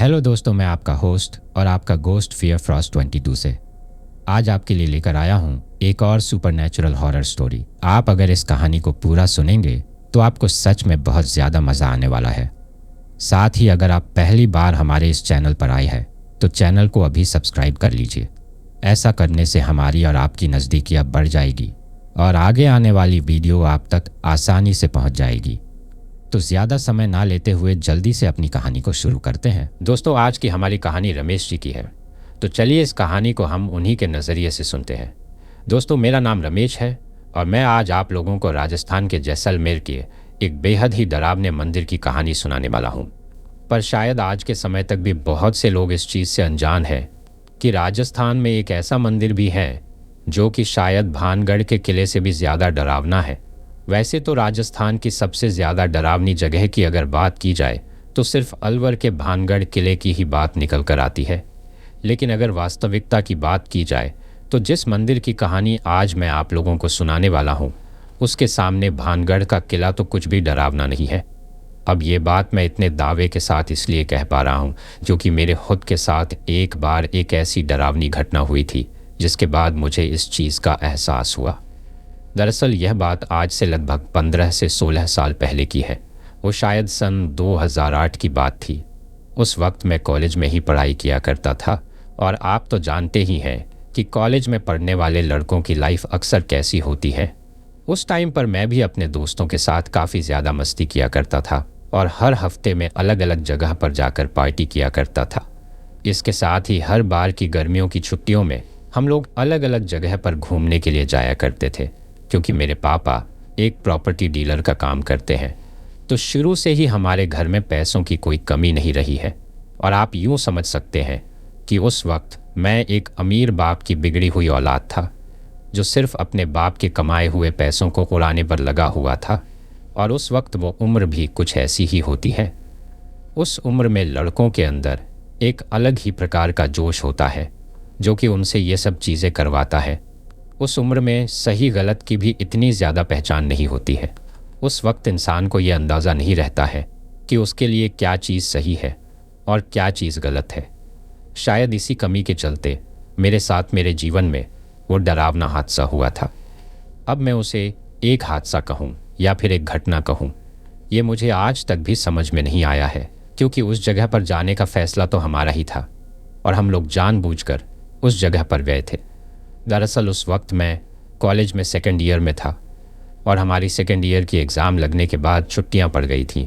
Hello दोस्तों, मैं आपका होस्ट और आपका गोस्ट फियर फ्रॉस्ट 22 से आज आपके लिए लेकर आया हूँ एक और सुपरनैचुरल हॉरर स्टोरी। आप अगर इस कहानी को पूरा सुनेंगे तो आपको सच में बहुत ज़्यादा मज़ा आने वाला है। साथ ही अगर आप पहली बार हमारे इस चैनल पर आए हैं तो चैनल को अभी सब्सक्राइब कर लीजिए। ऐसा करने से हमारी और आपकी नज़दीकियाँ बढ़ जाएगी और आगे आने वाली वीडियो आप तक आसानी से पहुँच जाएगी। तो ज़्यादा समय ना लेते हुए जल्दी से अपनी कहानी को शुरू करते हैं। दोस्तों, आज की हमारी कहानी रमेश जी की है, तो चलिए इस कहानी को हम उन्हीं के नज़रिए से सुनते हैं। दोस्तों, मेरा नाम रमेश है और मैं आज आप लोगों को राजस्थान के जैसलमेर के एक बेहद ही डरावने मंदिर की कहानी सुनाने वाला हूँ। पर शायद आज के समय तक भी बहुत से लोग इस चीज़ से अनजान है कि राजस्थान में एक ऐसा मंदिर भी है जो कि शायद भानगढ़ के किले से भी ज़्यादा डरावना है। वैसे तो राजस्थान की सबसे ज़्यादा डरावनी जगह की अगर बात की जाए तो सिर्फ अलवर के भानगढ़ किले की ही बात निकल कर आती है, लेकिन अगर वास्तविकता की बात की जाए तो जिस मंदिर की कहानी आज मैं आप लोगों को सुनाने वाला हूँ उसके सामने भानगढ़ का किला तो कुछ भी डरावना नहीं है। अब ये बात मैं इतने दावे के साथ इसलिए कह पा रहा हूँ क्योंकि मेरे खुद के साथ एक बार एक ऐसी डरावनी घटना हुई थी जिसके बाद मुझे इस चीज़ का एहसास हुआ। दरअसल यह बात आज से लगभग 15 से 16 साल पहले की है। वो शायद सन 2008 की बात थी। उस वक्त मैं कॉलेज में ही पढ़ाई किया करता था और आप तो जानते ही हैं कि कॉलेज में पढ़ने वाले लड़कों की लाइफ अक्सर कैसी होती है। उस टाइम पर मैं भी अपने दोस्तों के साथ काफ़ी ज़्यादा मस्ती किया करता था और हर हफ्ते में अलग अलग जगह पर जाकर पार्टी किया करता था। इसके साथ ही हर बार की गर्मियों की छुट्टियों में हम लोग अलग अलग जगह पर घूमने के लिए जाया करते थे। क्योंकि मेरे पापा एक प्रॉपर्टी डीलर का काम करते हैं तो शुरू से ही हमारे घर में पैसों की कोई कमी नहीं रही है। और आप यूँ समझ सकते हैं कि उस वक्त मैं एक अमीर बाप की बिगड़ी हुई औलाद था जो सिर्फ अपने बाप के कमाए हुए पैसों को उड़ाने पर लगा हुआ था। और उस वक्त वो उम्र भी कुछ ऐसी ही होती है। उस उम्र में लड़कों के अंदर एक अलग ही प्रकार का जोश होता है जो कि उनसे ये सब चीज़ें करवाता है। उस उम्र में सही गलत की भी इतनी ज़्यादा पहचान नहीं होती है। उस वक्त इंसान को ये अंदाज़ा नहीं रहता है कि उसके लिए क्या चीज़ सही है और क्या चीज़ गलत है। शायद इसी कमी के चलते मेरे साथ मेरे जीवन में वो डरावना हादसा हुआ था। अब मैं उसे एक हादसा कहूँ या फिर एक घटना कहूँ, ये मुझे आज तक भी समझ में नहीं आया है क्योंकि उस जगह पर जाने का फ़ैसला तो हमारा ही था और हम लोग जानबूझकर उस जगह पर गए थे। दरअसल उस वक्त मैं कॉलेज में सेकेंड ईयर में था और हमारी सेकेंड ईयर की एग्ज़ाम लगने के बाद छुट्टियां पड़ गई थी।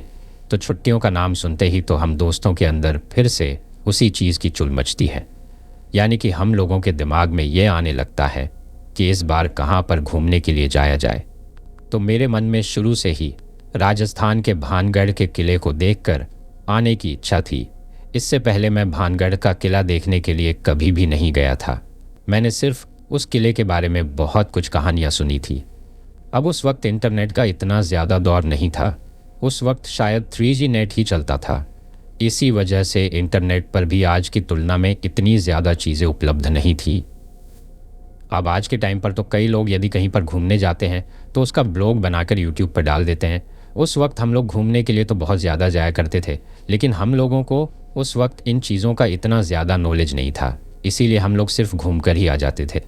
तो छुट्टियों का नाम सुनते ही तो हम दोस्तों के अंदर फिर से उसी चीज़ की चुल मचती है। यानी कि हम लोगों के दिमाग में ये आने लगता है कि इस बार कहाँ पर घूमने के लिए जाया जाए। तो मेरे मन में शुरू से ही राजस्थान के भानगढ़ के किले को देखकर आने की इच्छा थी। इससे पहले मैं भानगढ़ का किला देखने के लिए कभी भी नहीं गया था। मैंने सिर्फ उस किले के बारे में बहुत कुछ कहानियाँ सुनी थी। अब उस वक्त इंटरनेट का इतना ज़्यादा दौर नहीं था। उस वक्त शायद 3G नेट ही चलता था। इसी वजह से इंटरनेट पर भी आज की तुलना में इतनी ज़्यादा चीज़ें उपलब्ध नहीं थी। अब आज के टाइम पर तो कई लोग यदि कहीं पर घूमने जाते हैं तो उसका ब्लॉग बनाकर यूट्यूब पर डाल देते हैं। उस वक्त हम लोग घूमने के लिए तो बहुत ज़्यादा जाया करते थे, लेकिन हम लोगों को उस वक्त इन चीज़ों का इतना ज़्यादा नॉलेज नहीं था, इसीलिए हम लोग सिर्फ घूम कर ही आ जाते थे।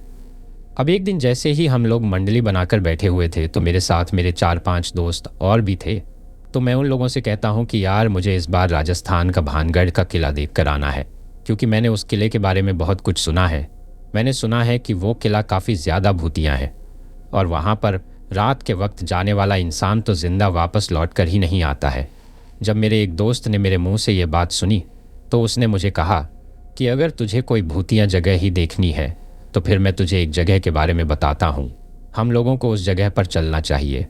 अब एक दिन जैसे ही हम लोग मंडली बनाकर बैठे हुए थे तो मेरे साथ मेरे 4-5 दोस्त और भी थे। तो मैं उन लोगों से कहता हूँ कि यार मुझे इस बार राजस्थान का भानगढ़ का किला देख कर आना है क्योंकि मैंने उस किले के बारे में बहुत कुछ सुना है। मैंने सुना है कि वो किला काफ़ी ज़्यादा भूतिया है और वहाँ पर रात के वक्त जाने वाला इंसान तो ज़िंदा वापस लौट कर ही नहीं आता है। जब मेरे एक दोस्त ने मेरे मुँह से ये बात सुनी तो उसने मुझे कहा कि अगर तुझे कोई भूतिया जगह ही देखनी है तो फिर मैं तुझे एक जगह के बारे में बताता हूँ, हम लोगों को उस जगह पर चलना चाहिए।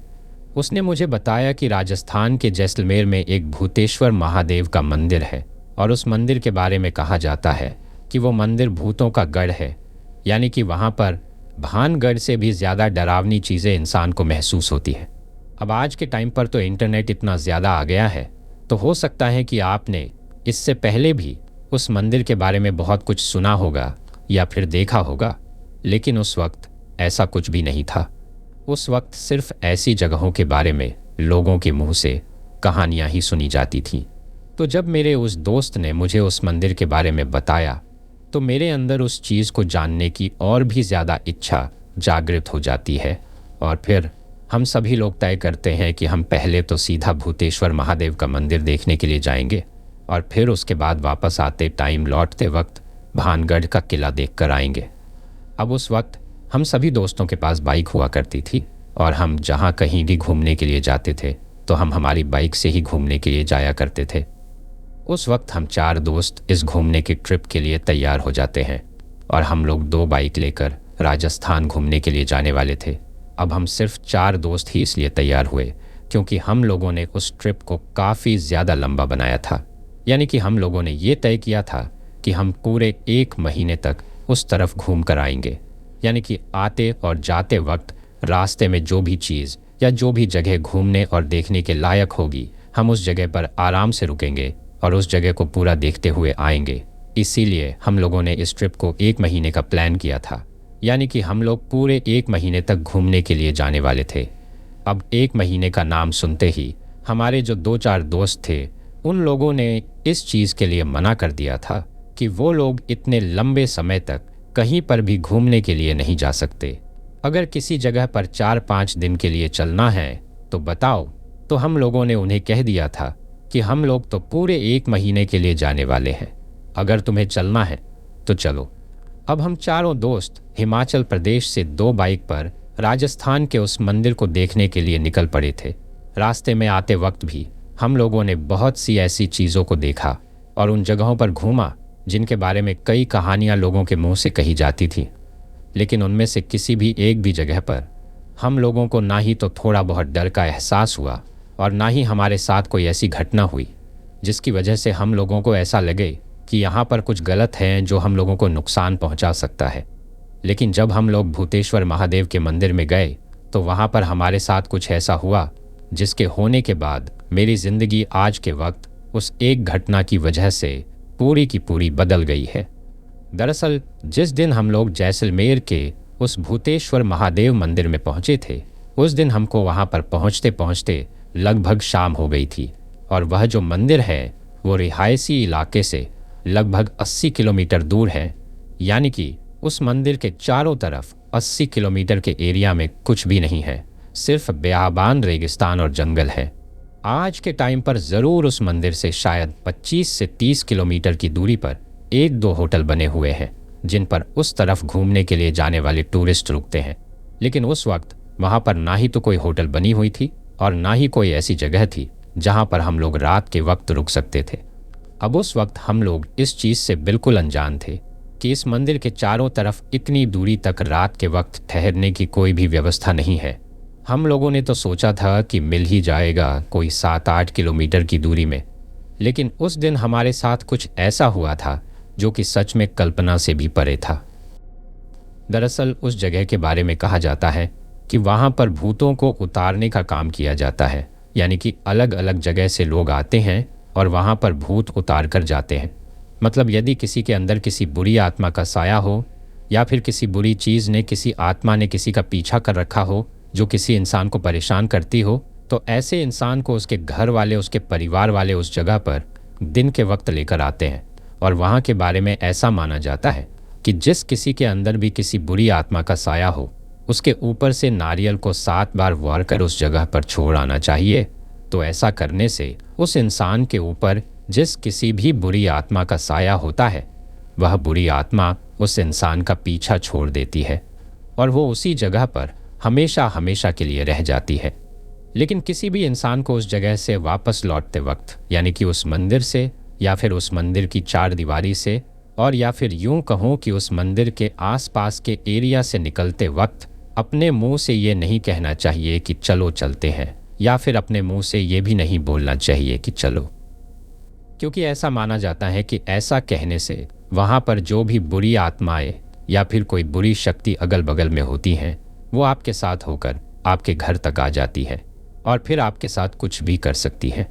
उसने मुझे बताया कि राजस्थान के जैसलमेर में एक भूतेश्वर महादेव का मंदिर है और उस मंदिर के बारे में कहा जाता है कि वो मंदिर भूतों का गढ़ है। यानी कि वहाँ पर भानगढ़ से भी ज़्यादा डरावनी चीज़ें इंसान को महसूस होती है। अब आज के टाइम पर तो इंटरनेट इतना ज़्यादा आ गया है तो हो सकता है कि आपने इससे पहले भी उस मंदिर के बारे में बहुत कुछ सुना होगा या फिर देखा होगा, लेकिन उस वक्त ऐसा कुछ भी नहीं था। उस वक्त सिर्फ ऐसी जगहों के बारे में लोगों के मुंह से कहानियां ही सुनी जाती थीं। तो जब मेरे उस दोस्त ने मुझे उस मंदिर के बारे में बताया तो मेरे अंदर उस चीज़ को जानने की और भी ज़्यादा इच्छा जागृत हो जाती है। और फिर हम सभी लोग तय करते हैं कि हम पहले तो सीधा भूतेश्वर महादेव का मंदिर देखने के लिए जाएंगे और फिर उसके बाद वापस आते टाइम लौटते वक्त भानगढ़ का किला देख कर आएंगे। अब उस वक्त हम सभी दोस्तों के पास बाइक हुआ करती थी और हम जहाँ कहीं भी घूमने के लिए जाते थे तो हम हमारी बाइक से ही घूमने के लिए जाया करते थे। उस वक्त हम 4 दोस्त इस घूमने की ट्रिप के लिए तैयार हो जाते हैं और हम लोग 2 बाइक लेकर राजस्थान घूमने के लिए जाने वाले थे। अब हम सिर्फ 4 दोस्त ही इसलिए तैयार हुए क्योंकि हम लोगों ने उस ट्रिप को काफ़ी ज़्यादा लंबा बनाया था। यानी कि हम लोगों ने ये तय किया था कि हम पूरे 1 महीने तक उस तरफ घूम कर आएंगे। यानी कि आते और जाते वक्त रास्ते में जो भी चीज़ या जो भी जगह घूमने और देखने के लायक होगी हम उस जगह पर आराम से रुकेंगे और उस जगह को पूरा देखते हुए आएंगे। इसीलिए हम लोगों ने इस ट्रिप को 1 महीने का प्लान किया था। यानी कि हम लोग पूरे 1 महीने तक घूमने के लिए जाने वाले थे। अब 1 महीने का नाम सुनते ही हमारे जो 2-4 दोस्त थे उन लोगों ने इस चीज़ के लिए मना कर दिया था कि वो लोग इतने लंबे समय तक कहीं पर भी घूमने के लिए नहीं जा सकते। अगर किसी जगह पर 4-5 दिन के लिए चलना है तो बताओ। तो हम लोगों ने उन्हें कह दिया था कि हम लोग तो पूरे 1 महीने के लिए जाने वाले हैं, अगर तुम्हें चलना है तो चलो। अब हम चारों दोस्त हिमाचल प्रदेश से 2 बाइक पर राजस्थान के उस मंदिर को देखने के लिए निकल पड़े थे। रास्ते में आते वक्त भी हम लोगों ने बहुत सी ऐसी चीज़ों को देखा और उन जगहों पर घूमा जिनके बारे में कई कहानियाँ लोगों के मुंह से कही जाती थी, लेकिन उनमें से किसी भी एक भी जगह पर हम लोगों को ना ही तो थोड़ा बहुत डर का एहसास हुआ और ना ही हमारे साथ कोई ऐसी घटना हुई जिसकी वजह से हम लोगों को ऐसा लगे कि यहाँ पर कुछ गलत है जो हम लोगों को नुकसान पहुँचा सकता है। लेकिन जब हम लोग भूतेश्वर महादेव के मंदिर में गए तो वहाँ पर हमारे साथ कुछ ऐसा हुआ जिसके होने के बाद मेरी ज़िंदगी आज के वक्त उस एक घटना की वजह से पूरी की पूरी बदल गई है। दरअसल जिस दिन हम लोग जैसलमेर के उस भूतेश्वर महादेव मंदिर में पहुँचे थे उस दिन हमको वहाँ पर पहुँचते पहुँचते लगभग शाम हो गई थी और वह जो मंदिर है वो रिहायशी इलाके से लगभग 80 किलोमीटर दूर है। यानी कि उस मंदिर के चारों तरफ 80 किलोमीटर के एरिया में कुछ भी नहीं है, सिर्फ बेआबान रेगिस्तान और जंगल है। आज के टाइम पर ज़रूर उस मंदिर से शायद 25 से 30 किलोमीटर की दूरी पर 1-2 होटल बने हुए हैं जिन पर उस तरफ घूमने के लिए जाने वाले टूरिस्ट रुकते हैं। लेकिन उस वक्त वहाँ पर ना ही तो कोई होटल बनी हुई थी और ना ही कोई ऐसी जगह थी जहाँ पर हम लोग रात के वक्त रुक सकते थे। अब उस वक्त हम लोग इस चीज़ से बिल्कुल अनजान थे कि इस मंदिर के चारों तरफ इतनी दूरी तक रात के वक्त ठहरने की कोई भी व्यवस्था नहीं है। हम लोगों ने तो सोचा था कि मिल ही जाएगा कोई 7-8 किलोमीटर की दूरी में, लेकिन उस दिन हमारे साथ कुछ ऐसा हुआ था जो कि सच में कल्पना से भी परे था। दरअसल उस जगह के बारे में कहा जाता है कि वहाँ पर भूतों को उतारने का काम किया जाता है। यानी कि अलग अलग जगह से लोग आते हैं और वहाँ पर भूत उतार कर जाते हैं। मतलब यदि किसी के अंदर किसी बुरी आत्मा का साया हो या फिर किसी बुरी चीज़ ने, किसी आत्मा ने किसी का पीछा कर रखा हो जो किसी इंसान को परेशान करती हो, तो ऐसे इंसान को उसके घर वाले, उसके परिवार वाले उस जगह पर दिन के वक्त लेकर आते हैं। और वहाँ के बारे में ऐसा माना जाता है कि जिस किसी के अंदर भी किसी बुरी आत्मा का साया हो उसके ऊपर से नारियल को 7 बार वार कर उस जगह पर छोड़ आना चाहिए। तो ऐसा करने से उस इंसान के ऊपर जिस किसी भी बुरी आत्मा का साया होता है वह बुरी आत्मा उस इंसान का पीछा छोड़ देती है और वो उसी जगह पर हमेशा हमेशा के लिए रह जाती है। लेकिन किसी भी इंसान को उस जगह से वापस लौटते वक्त, यानी कि उस मंदिर से या फिर उस मंदिर की 4 दीवारी से, और या फिर यूं कहूँ कि उस मंदिर के आसपास के एरिया से निकलते वक्त अपने मुंह से ये नहीं कहना चाहिए कि चलो चलते हैं, या फिर अपने मुंह से ये भी नहीं बोलना चाहिए कि चलो, क्योंकि ऐसा माना जाता है कि ऐसा कहने से वहाँ पर जो भी बुरी आत्माएं या फिर कोई बुरी शक्ति अगल बगल में होती हैं वो आपके साथ होकर आपके घर तक आ जाती है और फिर आपके साथ कुछ भी कर सकती है।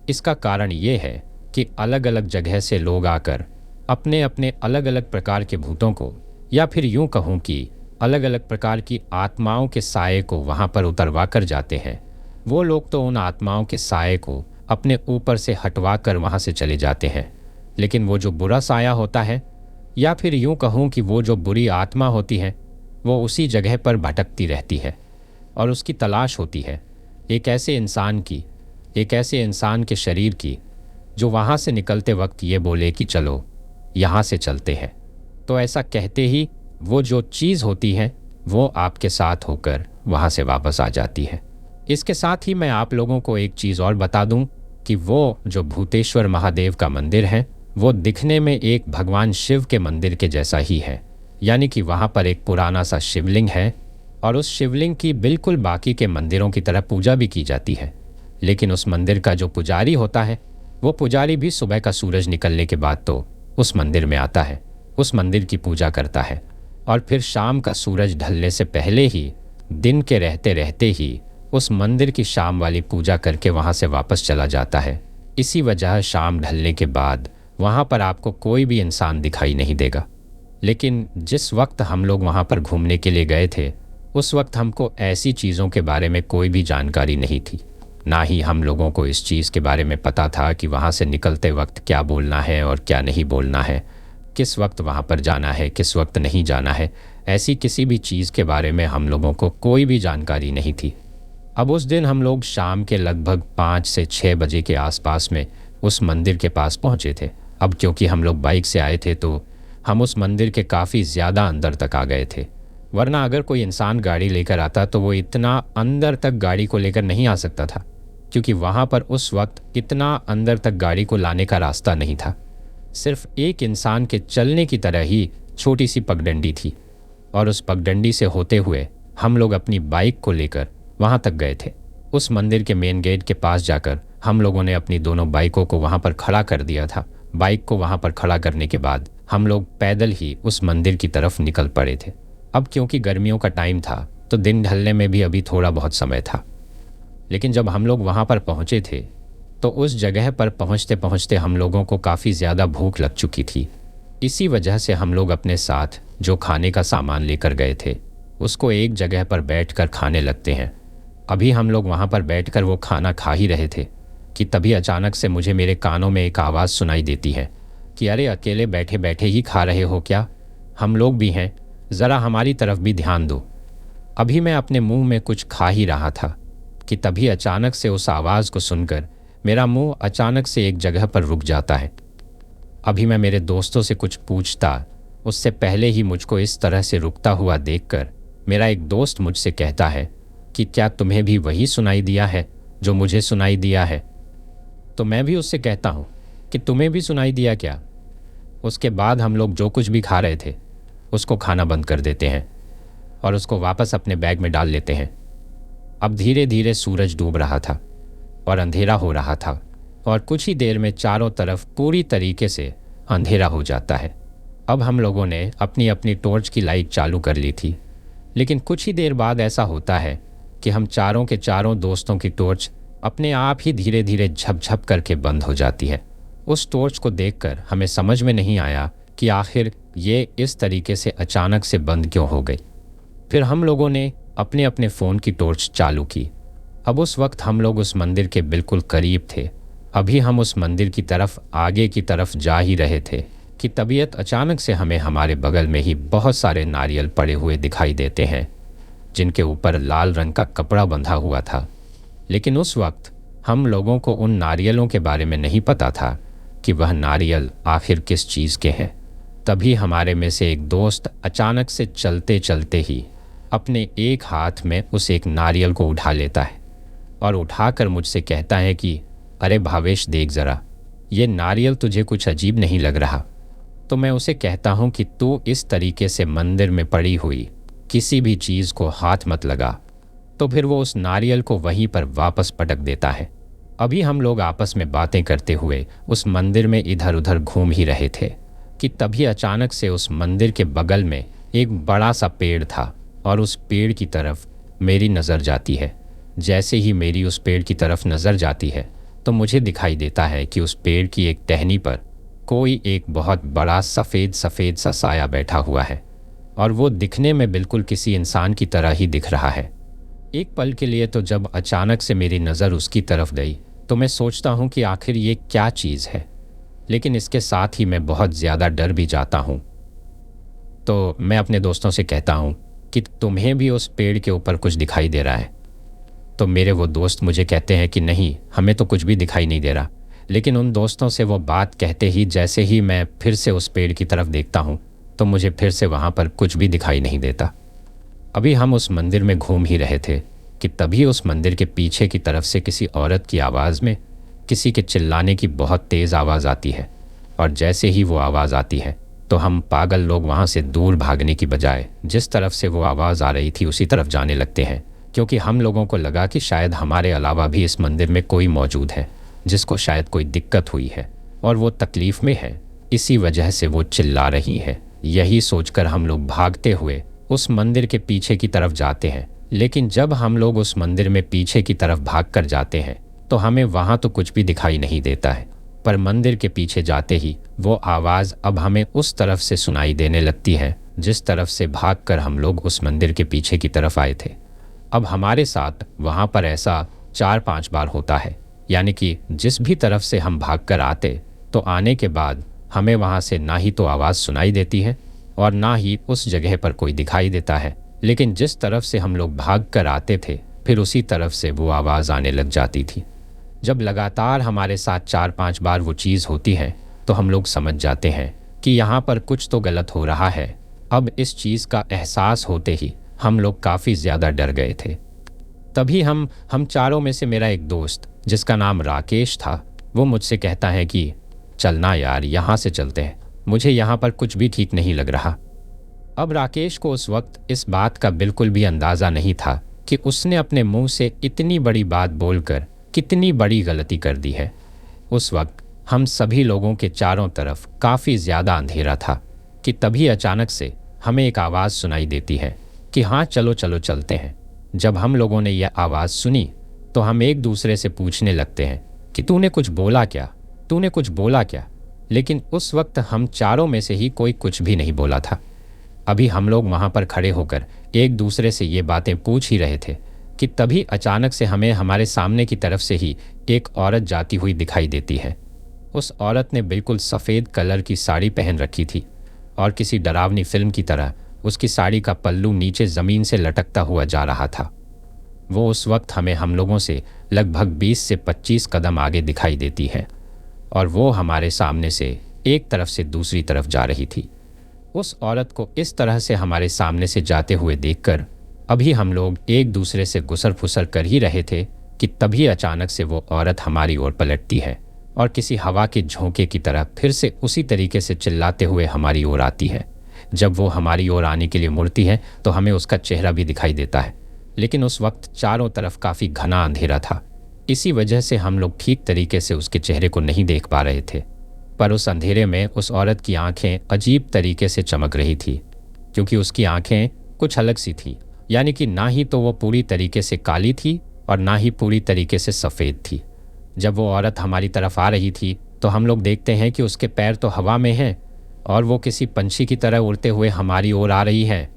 इसका कारण ये है कि अलग अलग जगह से लोग आकर अपने अपने अलग अलग प्रकार के भूतों को, या फिर यूं कहूँ कि अलग अलग प्रकार की आत्माओं के साये को वहाँ पर उतरवा कर जाते हैं। वो लोग तो उन आत्माओं के साये को अपने ऊपर से हटवा कर वहाँ से चले जाते हैं। लेकिन वो जो बुरा साया होता है, या फिर यूँ कहूँ कि वो जो बुरी आत्मा होती है, वो उसी जगह पर भटकती रहती है और उसकी तलाश होती है एक ऐसे इंसान के शरीर की जो वहाँ से निकलते वक्त ये बोले कि चलो यहाँ से चलते हैं। तो ऐसा कहते ही वो जो चीज़ होती है वो आपके साथ होकर वहाँ से वापस आ जाती है। इसके साथ ही मैं आप लोगों को एक चीज़ और बता दूं कि वो जो भूतेश्वर महादेव का मंदिर है वो दिखने में एक भगवान शिव के मंदिर के जैसा ही है। यानी कि वहाँ पर एक पुराना सा शिवलिंग है और उस शिवलिंग की बिल्कुल बाकी के मंदिरों की तरह पूजा भी की जाती है। लेकिन उस मंदिर का जो पुजारी होता है वो पुजारी भी सुबह का सूरज निकलने के बाद तो उस मंदिर में आता है, उस मंदिर की पूजा करता है और फिर शाम का सूरज ढलने से पहले ही, दिन के रहते रहते ही उस मंदिर की शाम वाली पूजा करके वहाँ से वापस चला जाता है। इसी वजह शाम ढलने के बाद वहाँ पर आपको कोई भी इंसान दिखाई नहीं देगा। लेकिन जिस वक्त हम लोग वहाँ पर घूमने के लिए गए थे उस वक्त हमको ऐसी चीज़ों के बारे में कोई भी जानकारी नहीं थी। ना ही हम लोगों को इस चीज़ के बारे में पता था कि वहाँ से निकलते वक्त क्या बोलना है और क्या नहीं बोलना है, किस वक्त वहाँ पर जाना है, किस वक्त नहीं जाना है। ऐसी किसी भी चीज़ के बारे में हम लोगों को कोई भी जानकारी नहीं थी। अब उस दिन हम लोग शाम के लगभग 5 से 6 बजे के आसपास में उस मंदिर के पास पहुँचे थे। अब क्योंकि हम लोग बाइक से आए थे तो हम उस मंदिर के काफ़ी ज़्यादा अंदर तक आ गए थे, वरना अगर कोई इंसान गाड़ी लेकर आता तो वो इतना अंदर तक गाड़ी को लेकर नहीं आ सकता था, क्योंकि वहाँ पर उस वक्त इतना अंदर तक गाड़ी को लाने का रास्ता नहीं था। सिर्फ एक इंसान के चलने की तरह ही छोटी सी पगडंडी थी और उस पगडंडी से होते हुए हम लोग अपनी बाइक को लेकर वहाँ तक गए थे। उस मंदिर के मेन गेट के पास जाकर हम लोगों ने अपनी दोनों बाइकों को वहाँ पर खड़ा कर दिया था। बाइक को वहाँ पर खड़ा करने के बाद हम लोग पैदल ही उस मंदिर की तरफ निकल पड़े थे। अब क्योंकि गर्मियों का टाइम था तो दिन ढलने में भी अभी थोड़ा बहुत समय था। लेकिन जब हम लोग वहाँ पर पहुँचे थे तो उस जगह पर पहुँचते पहुँचते हम लोगों को काफ़ी ज़्यादा भूख लग चुकी थी। इसी वजह से हम लोग अपने साथ जो खाने का सामान लेकर गए थे उसको एक जगह पर बैठकर खाने लगते हैं। अभी हम लोग वहाँ पर बैठकर वो खाना खा ही रहे थे कि तभी अचानक से मुझे मेरे कानों में एक आवाज़ सुनाई देती है कि अरे अकेले बैठे बैठे ही खा रहे हो क्या? हम लोग भी हैं, ज़रा हमारी तरफ भी ध्यान दो। अभी मैं अपने मुंह में कुछ खा ही रहा था कि तभी अचानक से उस आवाज़ को सुनकर मेरा मुंह अचानक से एक जगह पर रुक जाता है। अभी मैं मेरे दोस्तों से कुछ पूछता उससे पहले ही मुझको इस तरह से रुकता हुआ देखकर मेरा एक दोस्त मुझसे कहता है कि क्या तुम्हें भी वही सुनाई दिया है जो मुझे सुनाई दिया है? तो मैं भी उससे कहता हूँ कि तुम्हें भी सुनाई दिया क्या? उसके बाद हम लोग जो कुछ भी खा रहे थे उसको खाना बंद कर देते हैं और उसको वापस अपने बैग में डाल लेते हैं। अब धीरे धीरे सूरज डूब रहा था और अंधेरा हो रहा था और कुछ ही देर में चारों तरफ पूरी तरीके से अंधेरा हो जाता है। अब हम लोगों ने अपनी अपनी टॉर्च की लाइट चालू कर ली थी, लेकिन कुछ ही देर बाद ऐसा होता है कि हम चारों के चारों दोस्तों की टॉर्च अपने आप ही धीरे धीरे झपझप करके बंद हो जाती है। उस टॉर्च को देखकर हमें समझ में नहीं आया कि आखिर ये इस तरीके से अचानक से बंद क्यों हो गई। फिर हम लोगों ने अपने अपने फ़ोन की टॉर्च चालू की। अब उस वक्त हम लोग उस मंदिर के बिल्कुल करीब थे। अभी हम उस मंदिर की तरफ आगे की तरफ जा ही रहे थे कि तबीयत अचानक से हमें हमारे बगल में ही बहुत सारे नारियल पड़े हुए दिखाई देते हैं जिनके ऊपर लाल रंग का कपड़ा बंधा हुआ था। लेकिन उस वक्त हम लोगों को उन नारियलों के बारे में नहीं पता था कि वह नारियल आखिर किस चीज़ के हैं। तभी हमारे में से एक दोस्त अचानक से चलते चलते ही अपने एक हाथ में उस एक नारियल को उठा लेता है और उठाकर मुझसे कहता है कि अरे भावेश देख ज़रा, ये नारियल तुझे कुछ अजीब नहीं लग रहा? तो मैं उसे कहता हूँ कि तू इस तरीके से मंदिर में पड़ी हुई किसी भी चीज़ को हाथ मत लगा। तो फिर वो उस नारियल को वहीं पर वापस पटक देता है। अभी हम लोग आपस में बातें करते हुए उस मंदिर में इधर उधर घूम ही रहे थे कि तभी अचानक से उस मंदिर के बगल में एक बड़ा सा पेड़ था और उस पेड़ की तरफ मेरी नज़र जाती है। जैसे ही मेरी उस पेड़ की तरफ नज़र जाती है तो मुझे दिखाई देता है कि उस पेड़ की एक टहनी पर कोई एक बहुत बड़ा सफ़ेद सफ़ेद सा साया बैठा हुआ है और वो दिखने में बिल्कुल किसी इंसान की तरह ही दिख रहा है। एक पल के लिए तो जब अचानक से मेरी नज़र उसकी तरफ गई तो मैं सोचता हूँ कि आखिर ये क्या चीज़ है, लेकिन इसके साथ ही मैं बहुत ज़्यादा डर भी जाता हूँ। तो मैं अपने दोस्तों से कहता हूँ कि तुम्हें भी उस पेड़ के ऊपर कुछ दिखाई दे रहा है। तो मेरे वो दोस्त मुझे कहते हैं कि नहीं, हमें तो कुछ भी दिखाई नहीं दे रहा। लेकिन उन दोस्तों से वो बात कहते ही जैसे ही मैं फिर से उस पेड़ की तरफ देखता हूँ तो मुझे फिर से वहाँ पर कुछ भी दिखाई नहीं देता। अभी हम उस मंदिर में घूम ही रहे थे कि तभी उस मंदिर के पीछे की तरफ से किसी औरत की आवाज़ में किसी के चिल्लाने की बहुत तेज़ आवाज़ आती है। और जैसे ही वो आवाज़ आती है तो हम पागल लोग वहाँ से दूर भागने की बजाय जिस तरफ से वो आवाज़ आ रही थी उसी तरफ जाने लगते हैं, क्योंकि हम लोगों को लगा कि शायद हमारे अलावा भी इस मंदिर में कोई मौजूद है जिसको शायद कोई दिक्कत हुई है और वो तकलीफ़ में है, इसी वजह से वो चिल्ला रही है। यही सोचकर हम लोग भागते हुए उस मंदिर के पीछे की तरफ जाते हैं। लेकिन जब हम लोग उस मंदिर में पीछे की तरफ भाग कर जाते हैं तो हमें वहाँ तो कुछ भी दिखाई नहीं देता है, पर मंदिर के पीछे जाते ही वो आवाज़ अब हमें उस तरफ से सुनाई देने लगती है जिस तरफ से भागकर हम लोग उस मंदिर के पीछे की तरफ आए थे। अब हमारे साथ वहाँ पर ऐसा 4-5 बार होता है, यानी कि जिस भी तरफ से हम भागकर आते तो आने के बाद हमें वहाँ से ना ही तो आवाज़ सुनाई देती है और ना ही उस जगह पर कोई दिखाई देता है, लेकिन जिस तरफ से हम लोग भाग कर आते थे फिर उसी तरफ से वो आवाज़ आने लग जाती थी। जब लगातार हमारे साथ 4-5 बार वो चीज़ होती है तो हम लोग समझ जाते हैं कि यहाँ पर कुछ तो गलत हो रहा है। अब इस चीज़ का एहसास होते ही हम लोग काफ़ी ज़्यादा डर गए थे। तभी हम चारों में से मेरा एक दोस्त जिसका नाम राकेश था, वो मुझसे कहता है कि चलना यार, यहाँ से चलते हैं, मुझे यहाँ पर कुछ भी ठीक नहीं लग रहा। अब राकेश को उस वक्त इस बात का बिल्कुल भी अंदाज़ा नहीं था कि उसने अपने मुंह से इतनी बड़ी बात बोलकर कितनी बड़ी गलती कर दी है। उस वक्त हम सभी लोगों के चारों तरफ काफ़ी ज़्यादा अंधेरा था कि तभी अचानक से हमें एक आवाज़ सुनाई देती है कि हाँ चलो चलो चलते हैं। जब हम लोगों ने यह आवाज़ सुनी तो हम एक दूसरे से पूछने लगते हैं कि तूने कुछ बोला क्या, तूने कुछ बोला क्या। लेकिन उस वक्त हम चारों में से ही कोई कुछ भी नहीं बोला था। अभी हम लोग वहाँ पर खड़े होकर एक दूसरे से ये बातें पूछ ही रहे थे कि तभी अचानक से हमें हमारे सामने की तरफ से ही एक औरत जाती हुई दिखाई देती है। उस औरत ने बिल्कुल सफ़ेद कलर की साड़ी पहन रखी थी और किसी डरावनी फिल्म की तरह उसकी साड़ी का पल्लू नीचे ज़मीन से लटकता हुआ जा रहा था। वो उस वक्त हमें हम लोगों से लगभग 20 से 25 कदम आगे दिखाई देती है और वो हमारे सामने से एक तरफ से दूसरी तरफ जा रही थी। उस औरत को इस तरह से हमारे सामने से जाते हुए देखकर अभी हम लोग एक दूसरे से गुसर फुसर कर ही रहे थे कि तभी अचानक से वो औरत हमारी ओर पलटती है और किसी हवा के झोंके की तरह फिर से उसी तरीके से चिल्लाते हुए हमारी ओर आती है। जब वो हमारी ओर आने के लिए मुड़ती है तो हमें उसका चेहरा भी दिखाई देता है, लेकिन उस वक्त चारों तरफ काफ़ी घना अंधेरा था। इसी वजह से हम लोग ठीक तरीके से उसके चेहरे को नहीं देख पा रहे थे। पर उस अंधेरे में उस औरत की आंखें अजीब तरीके से चमक रही थी, क्योंकि उसकी आंखें कुछ अलग सी थी, यानी कि ना ही तो वो पूरी तरीके से काली थी और ना ही पूरी तरीके से सफ़ेद थी। जब वो औरत हमारी तरफ आ रही थी तो हम लोग देखते हैं कि उसके पैर तो हवा में हैं और वो किसी पंछी की तरह उड़ते हुए हमारी ओर आ रही है।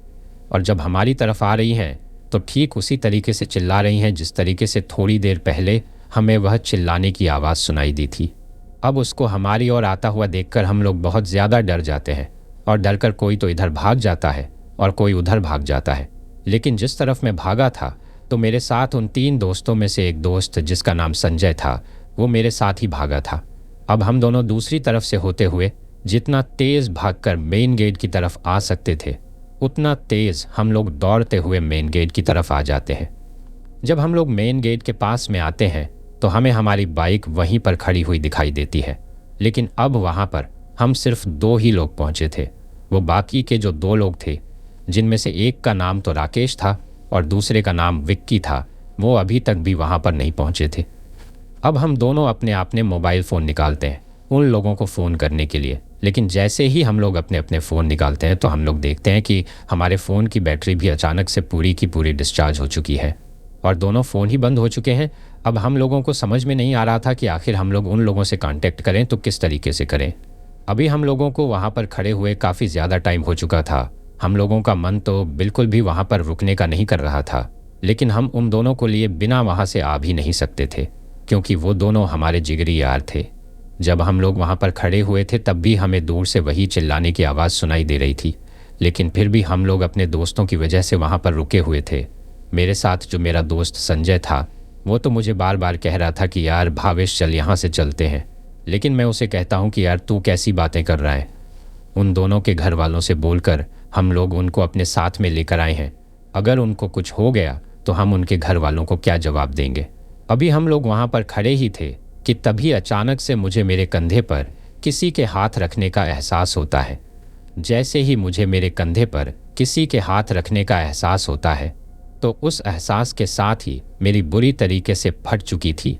और जब हमारी तरफ आ रही हैं तो ठीक उसी तरीके से चिल्ला रही हैं जिस तरीके से थोड़ी देर पहले हमें वह चिल्लाने की आवाज़ सुनाई दी थी। अब उसको हमारी ओर आता हुआ देखकर हम लोग बहुत ज़्यादा डर जाते हैं और डरकर कोई तो इधर भाग जाता है और कोई उधर भाग जाता है। लेकिन जिस तरफ मैं भागा था तो मेरे साथ उन 3 दोस्तों में से एक दोस्त जिसका नाम संजय था, वो मेरे साथ ही भागा था। अब हम दोनों दूसरी तरफ से होते हुए जितना तेज़ भागकर मेन गेट की तरफ आ सकते थे उतना तेज़ हम लोग दौड़ते हुए मेन गेट की तरफ आ जाते हैं। जब हम लोग मेन गेट के पास में आते हैं तो हमें हमारी बाइक वहीं पर खड़ी हुई दिखाई देती है, लेकिन अब वहाँ पर हम सिर्फ 2 ही लोग पहुँचे थे। वो बाकी के जो 2 लोग थे, जिनमें से एक का नाम तो राकेश था और दूसरे का नाम विक्की था, वो अभी तक भी वहाँ पर नहीं पहुँचे थे। अब हम दोनों अपने अपने मोबाइल फ़ोन निकालते हैं उन लोगों को फ़ोन करने के लिए, लेकिन जैसे ही हम लोग अपने अपने फ़ोन निकालते हैं तो हम लोग देखते हैं कि हमारे फ़ोन की बैटरी भी अचानक से पूरी की पूरी डिस्चार्ज हो चुकी है और दोनों फ़ोन ही बंद हो चुके हैं। अब हम लोगों को समझ में नहीं आ रहा था कि आखिर हम लोग उन लोगों से कांटेक्ट करें तो किस तरीके से करें। अभी हम लोगों को वहाँ पर खड़े हुए काफ़ी ज़्यादा टाइम हो चुका था। हम लोगों का मन तो बिल्कुल भी वहाँ पर रुकने का नहीं कर रहा था, लेकिन हम उन दोनों को लिए बिना वहाँ से आ भी नहीं सकते थे, क्योंकि वो दोनों हमारे जिगरी यार थे। जब हम लोग वहाँ पर खड़े हुए थे तब भी हमें दूर से वही चिल्लाने की आवाज़ सुनाई दे रही थी, लेकिन फिर भी हम लोग अपने दोस्तों की वजह से वहाँ पर रुके हुए थे। मेरे साथ जो मेरा दोस्त संजय था वो तो मुझे बार बार कह रहा था कि यार भावेश चल, यहाँ से चलते हैं, लेकिन मैं उसे कहता हूँ कि यार तू कैसी बातें कर रहा है। उन दोनों के घर वालों से बोलकर हम लोग उनको अपने साथ में लेकर आए हैं। अगर उनको कुछ हो गया तो हम उनके घर वालों को क्या जवाब देंगे। अभी हम लोग वहाँ पर खड़े ही थे कि तभी अचानक से मुझे मेरे कंधे पर किसी के हाथ रखने का एहसास होता है। जैसे ही मुझे मेरे कंधे पर किसी के हाथ रखने का एहसास होता है तो उस एहसास के साथ ही मेरी बुरी तरीके से फट चुकी थी।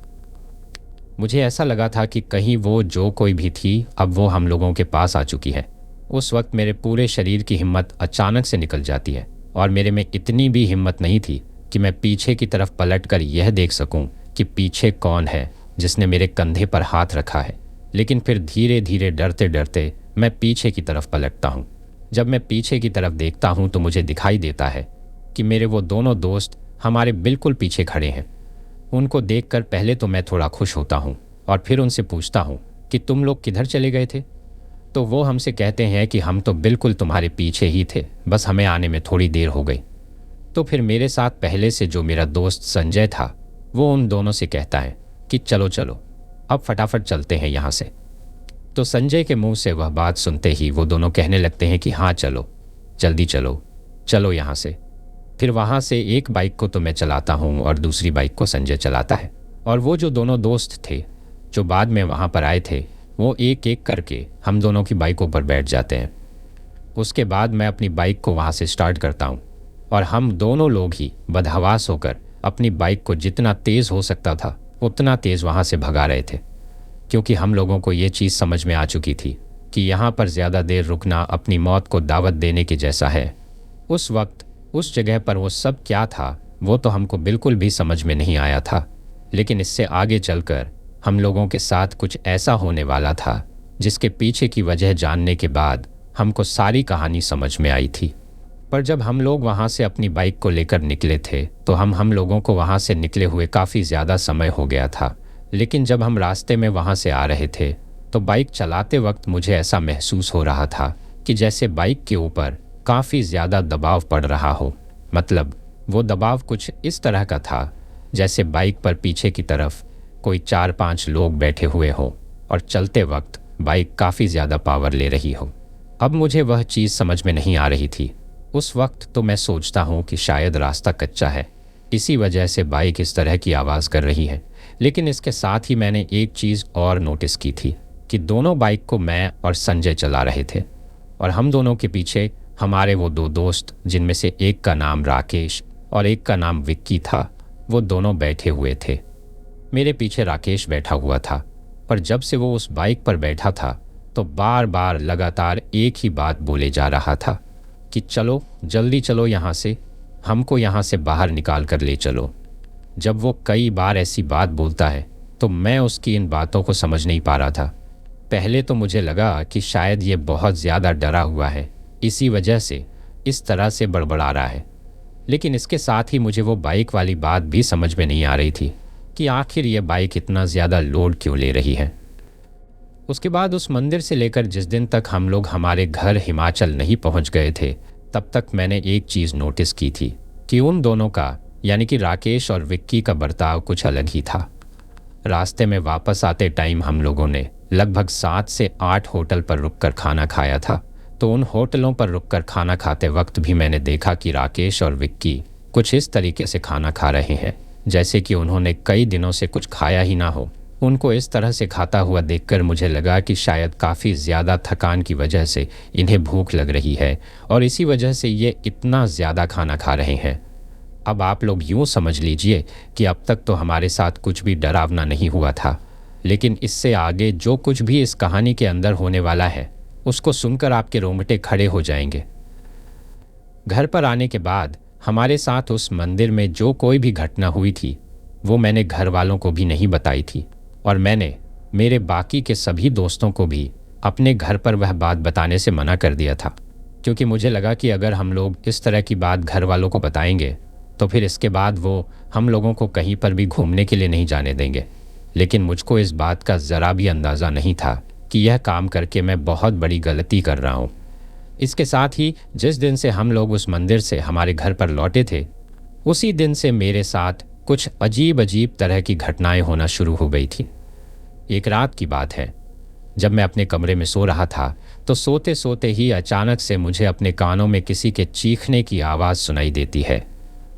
मुझे ऐसा लगा था कि कहीं वो जो कोई भी थी अब वो हम लोगों के पास आ चुकी है। उस वक्त मेरे पूरे शरीर की हिम्मत अचानक से निकल जाती है और मेरे में इतनी भी हिम्मत नहीं थी कि मैं पीछे की तरफ पलटकर यह देख सकूं कि पीछे कौन है जिसने मेरे कंधे पर हाथ रखा है। लेकिन फिर धीरे धीरे डरते डरते मैं पीछे की तरफ पलटता हूँ। जब मैं पीछे की तरफ देखता हूँ तो मुझे दिखाई देता है कि मेरे वो दोनों दोस्त हमारे बिल्कुल पीछे खड़े हैं। उनको देखकर पहले तो मैं थोड़ा खुश होता हूँ और फिर उनसे पूछता हूँ कि तुम लोग किधर चले गए थे। तो वो हमसे कहते हैं कि हम तो बिल्कुल तुम्हारे पीछे ही थे, बस हमें आने में थोड़ी देर हो गई। तो फिर मेरे साथ पहले से जो मेरा दोस्त संजय था वो उन दोनों से कहता है कि चलो चलो अब फटाफट चलते हैं यहाँ से। तो संजय के मुंह से वह बात सुनते ही वो दोनों कहने लगते हैं कि हाँ चलो, जल्दी चलो, चलो यहाँ से। फिर वहाँ से एक बाइक को तो मैं चलाता हूँ और दूसरी बाइक को संजय चलाता है। और वो जो दोनों दोस्त थे जो बाद में वहाँ पर आए थे वो एक एक करके हम दोनों की बाइकों पर बैठ जाते हैं। उसके बाद मैं अपनी बाइक को वहाँ से स्टार्ट करता हूँ और हम दोनों लोग ही बदहवास होकर अपनी बाइक को जितना तेज़ हो सकता था उतना तेज़ वहाँ से भगा रहे थे, क्योंकि हम लोगों को ये चीज़ समझ में आ चुकी थी कि यहाँ पर ज़्यादा देर रुकना अपनी मौत को दावत देने के जैसा है। उस वक्त उस जगह पर वो सब क्या था वो तो हमको बिल्कुल भी समझ में नहीं आया था, लेकिन इससे आगे चलकर हम लोगों के साथ कुछ ऐसा होने वाला था जिसके पीछे की वजह जानने के बाद हमको सारी कहानी समझ में आई थी। पर जब हम लोग वहाँ से अपनी बाइक को लेकर निकले थे तो हम लोगों को वहाँ से निकले हुए काफ़ी ज़्यादा समय हो गया था। लेकिन जब हम रास्ते में वहाँ से आ रहे थे तो बाइक चलाते वक्त मुझे ऐसा महसूस हो रहा था कि जैसे बाइक के ऊपर काफ़ी ज़्यादा दबाव पड़ रहा हो। मतलब वो दबाव कुछ इस तरह का था जैसे बाइक पर पीछे की तरफ कोई 4-5 लोग बैठे हुए हो और चलते वक्त बाइक काफ़ी ज़्यादा पावर ले रही हो। अब मुझे वह चीज़ समझ में नहीं आ रही थी। उस वक्त तो मैं सोचता हूँ कि शायद रास्ता कच्चा है, इसी वजह से बाइक इस तरह की आवाज़ कर रही है। लेकिन इसके साथ ही मैंने एक चीज़ और नोटिस की थी कि दोनों बाइक को मैं और संजय चला रहे थे और हम दोनों के पीछे हमारे वो दो दोस्त जिनमें से एक का नाम राकेश और एक का नाम विक्की था, वो दोनों बैठे हुए थे। मेरे पीछे राकेश बैठा हुआ था, पर जब से वो उस बाइक पर बैठा था तो बार बार लगातार एक ही बात बोले जा रहा था कि चलो जल्दी चलो यहाँ से, हमको यहाँ से बाहर निकाल कर ले चलो। जब वो कई बार ऐसी बात बोलता है तो मैं उसकी इन बातों को समझ नहीं पा रहा था। पहले तो मुझे लगा कि शायद ये बहुत ज़्यादा डरा हुआ है, इसी वजह से इस तरह से बड़बड़ा रहा है। लेकिन इसके साथ ही मुझे वो बाइक वाली बात भी समझ में नहीं आ रही थी कि आखिर ये बाइक इतना ज़्यादा लोड क्यों ले रही है। उसके बाद उस मंदिर से लेकर जिस दिन तक हम लोग हमारे घर हिमाचल नहीं पहुंच गए थे तब तक मैंने एक चीज़ नोटिस की थी कि उन दोनों का यानी कि राकेश और विक्की का बर्ताव कुछ अलग ही था। रास्ते में वापस आते टाइम हम लोगों ने लगभग 7 से 8 होटल पर रुककर खाना खाया था। तो उन होटलों पर रुककर खाना खाते वक्त भी मैंने देखा कि राकेश और विक्की कुछ इस तरीके से खाना खा रहे हैं जैसे कि उन्होंने कई दिनों से कुछ खाया ही ना हो। उनको इस तरह से खाता हुआ देखकर मुझे लगा कि शायद काफ़ी ज़्यादा थकान की वजह से इन्हें भूख लग रही है और इसी वजह से ये इतना ज़्यादा खाना खा रहे हैं। अब आप लोग यूँ समझ लीजिए कि अब तक तो हमारे साथ कुछ भी डरावना नहीं हुआ था, लेकिन इससे आगे जो कुछ भी इस कहानी के अंदर होने वाला है उसको सुनकर आपके रोंगटे खड़े हो जाएंगे। घर पर आने के बाद हमारे साथ उस मंदिर में जो कोई भी घटना हुई थी वो मैंने घर वालों को भी नहीं बताई थी और मैंने मेरे बाकी के सभी दोस्तों को भी अपने घर पर वह बात बताने से मना कर दिया था, क्योंकि मुझे लगा कि अगर हम लोग इस तरह की बात घर वालों को बताएंगे तो फिर इसके बाद वो हम लोगों को कहीं पर भी घूमने के लिए नहीं जाने देंगे। लेकिन मुझको इस बात का ज़रा भी अंदाज़ा नहीं था कि यह काम करके मैं बहुत बड़ी गलती कर रहा हूँ। इसके साथ ही जिस दिन से हम लोग उस मंदिर से हमारे घर पर लौटे थे, उसी दिन से मेरे साथ कुछ अजीब अजीब तरह की घटनाएं होना शुरू हो गई थी। एक रात की बात है, जब मैं अपने कमरे में सो रहा था तो सोते सोते ही अचानक से मुझे अपने कानों में किसी के चीखने की आवाज़ सुनाई देती है।